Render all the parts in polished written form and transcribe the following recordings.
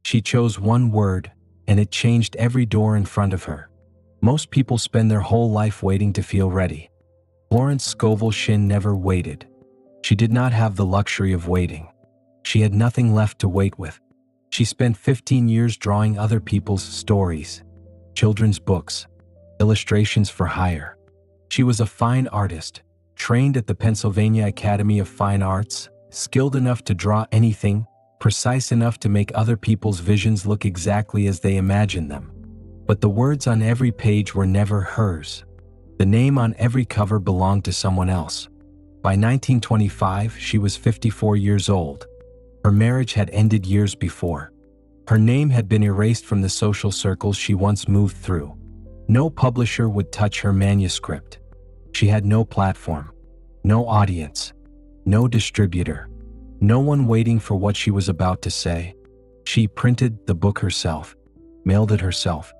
She chose one word, and it changed every door in front of her. Most people spend their whole life waiting to feel ready. Florence Scovel Shinn never waited. She did not have the luxury of waiting. She had nothing left to wait with. She spent 15 years drawing other people's stories, children's books, illustrations for hire. She was a fine artist, trained at the Pennsylvania Academy of Fine Arts, skilled enough to draw anything, precise enough to make other people's visions look exactly as they imagined them. But the words on every page were never hers. The name on every cover belonged to someone else. By 1925, she was 54 years old. Her marriage had ended years before. Her name had been erased from the social circles she once moved through. No publisher would touch her manuscript. She had no platform, no audience, no distributor, no one waiting for what she was about to say. She printed the book herself, mailed it herself,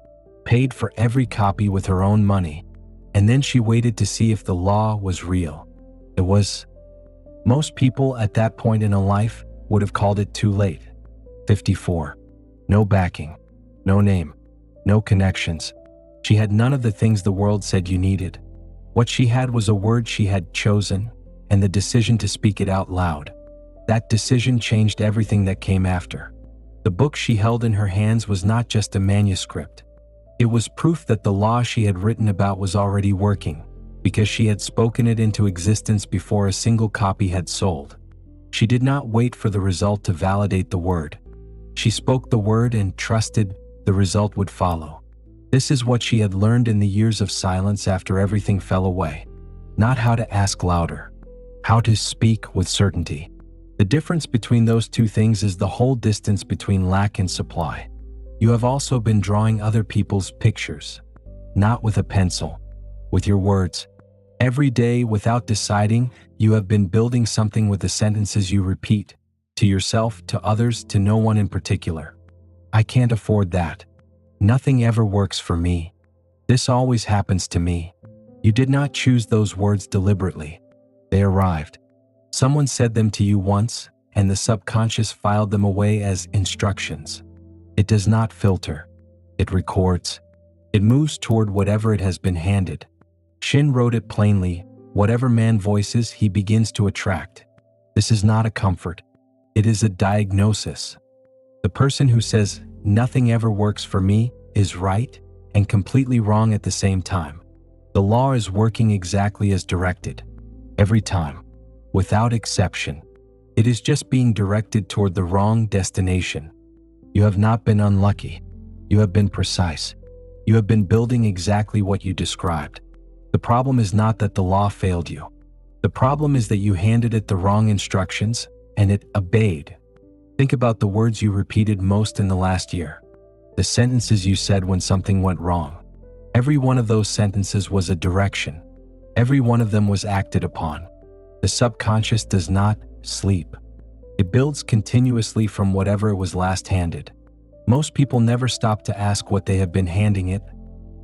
paid for every copy with her own money, and then she waited to see if the law was real. It was. Most people at that point in a life would have called it too late. 54. No backing, no name, no connections. She had none of the things the world said you needed. What she had was a word she had chosen, and the decision to speak it out loud. That decision changed everything that came after. The book she held in her hands was not just a manuscript. It was proof that the law she had written about was already working, because she had spoken it into existence before a single copy had sold. She did not wait for the result to validate the word. She spoke the word and trusted the result would follow. This is what she had learned in the years of silence after everything fell away. Not how to ask louder, how to speak with certainty. The difference between those two things is the whole distance between lack and supply. You have also been drawing other people's pictures, not with a pencil, with your words. Every day, without deciding, you have been building something with the sentences you repeat, to yourself, to others, to no one in particular. I can't afford that. Nothing ever works for me. This always happens to me. You did not choose those words deliberately. They arrived. Someone said them to you once, and the subconscious filed them away as instructions. It does not filter. It records. It moves toward whatever it has been handed. Shinn wrote it plainly, whatever man voices he begins to attract. This is not a comfort. It is a diagnosis. The person who says, nothing ever works for me, is right and completely wrong at the same time. The law is working exactly as directed. Every time. Without exception. It is just being directed toward the wrong destination. You have not been unlucky. You have been precise. You have been building exactly what you described. The problem is not that the law failed you. The problem is that you handed it the wrong instructions, and it obeyed. Think about the words you repeated most in the last year. The sentences you said when something went wrong. Every one of those sentences was a direction. Every one of them was acted upon. The subconscious does not sleep. It builds continuously from whatever it was last handed. Most people never stop to ask what they have been handing it.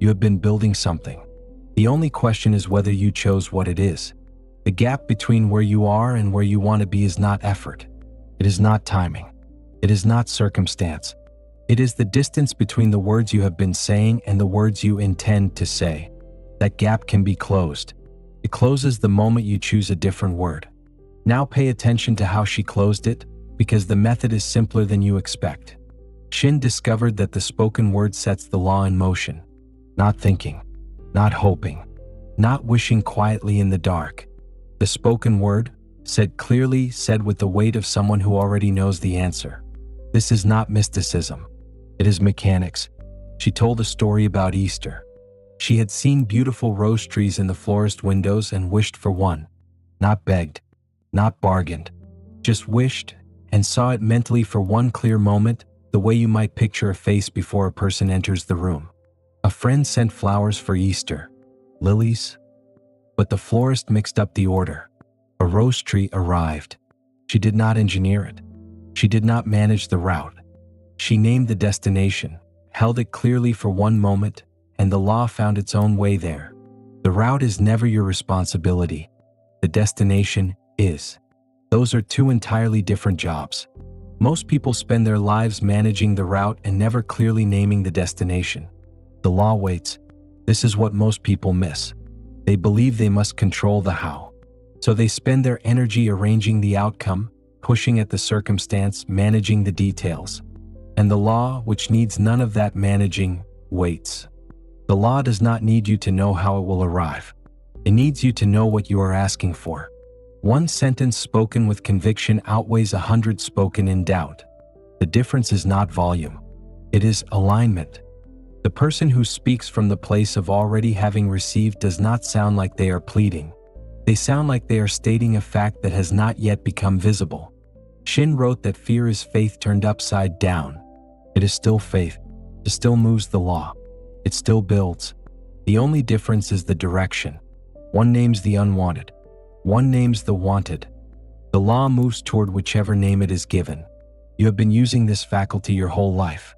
You have been building something. The only question is whether you chose what it is. The gap between where you are and where you want to be is not effort. It is not timing. It is not circumstance. It is the distance between the words you have been saying and the words you intend to say. That gap can be closed. It closes the moment you choose a different word. Now pay attention to how she closed it, because the method is simpler than you expect. Shinn discovered that the spoken word sets the law in motion. Not thinking, not hoping, not wishing quietly in the dark. The spoken word, said clearly, said with the weight of someone who already knows the answer. This is not mysticism. It is mechanics. She told a story about Easter. She had seen beautiful rose trees in the florist windows and wished for one. Not begged, not bargained. Just wished, and saw it mentally for one clear moment, the way you might picture a face before a person enters the room. A friend sent flowers for Easter. Lilies? But the florist mixed up the order. A rose tree arrived. She did not engineer it. She did not manage the route. She named the destination, held it clearly for one moment, and the law found its own way there. The route is never your responsibility. The destination is. Those are two entirely different jobs. Most people spend their lives managing the route and never clearly naming the destination. The law waits. This is what most people miss. They believe they must control the how. So they spend their energy arranging the outcome, pushing at the circumstance, managing the details. And the law, which needs none of that managing, waits. The law does not need you to know how it will arrive. It needs you to know what you are asking for. One sentence spoken with conviction outweighs 100 spoken in doubt. The difference is not volume. It is alignment. The person who speaks from the place of already having received does not sound like they are pleading. They sound like they are stating a fact that has not yet become visible. Shinn wrote that fear is faith turned upside down. It is still faith. It still moves the law. It still builds. The only difference is the direction. One names the unwanted. One names the wanted. The law moves toward whichever name it is given. You have been using this faculty your whole life.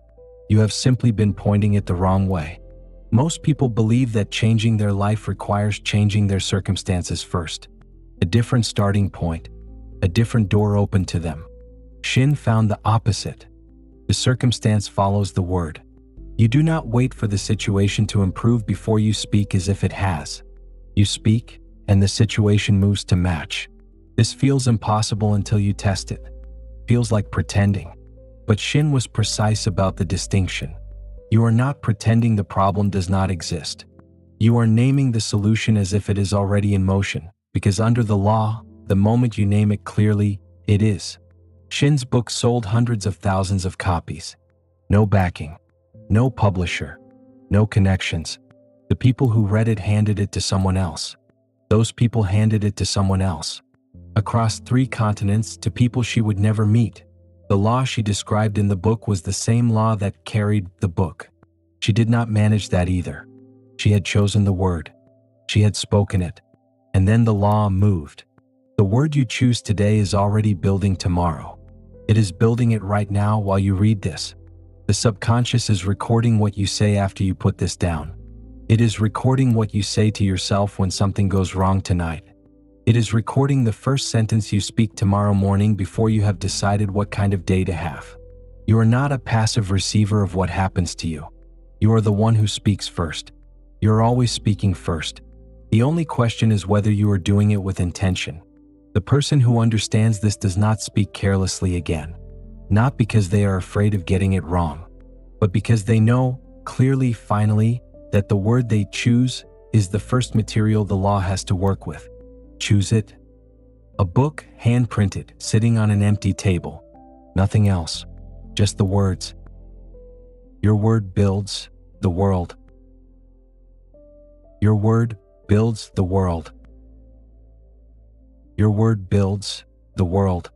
You have simply been pointing it the wrong way. Most people believe that changing their life requires changing their circumstances first. A different starting point, a different door opened to them. Shinn found the opposite. The circumstance follows the word. You do not wait for the situation to improve before you speak as if it has. You speak, and the situation moves to match. This feels impossible until you test it. Feels like pretending. But Shinn was precise about the distinction. You are not pretending the problem does not exist. You are naming the solution as if it is already in motion, because under the law, the moment you name it clearly, it is. Shinn's book sold hundreds of thousands of copies. No backing. No publisher. No connections. The people who read it handed it to someone else. Those people handed it to someone else. Across 3 continents to people she would never meet. The law she described in the book was the same law that carried the book. She did not manage that either. She had chosen the word. She had spoken it. And then the law moved. The word you choose today is already building tomorrow. It is building it right now while you read this. The subconscious is recording what you say after you put this down. It is recording what you say to yourself when something goes wrong tonight. It is recording the first sentence you speak tomorrow morning before you have decided what kind of day to have. You are not a passive receiver of what happens to you. You are the one who speaks first. You are always speaking first. The only question is whether you are doing it with intention. The person who understands this does not speak carelessly again. Not because they are afraid of getting it wrong, but because they know, clearly, finally, that the word they choose is the first material the law has to work with. Choose it. A book, hand-printed, sitting on an empty table. Nothing else. Just the words. Your word builds the world. Your word builds the world. Your word builds the world.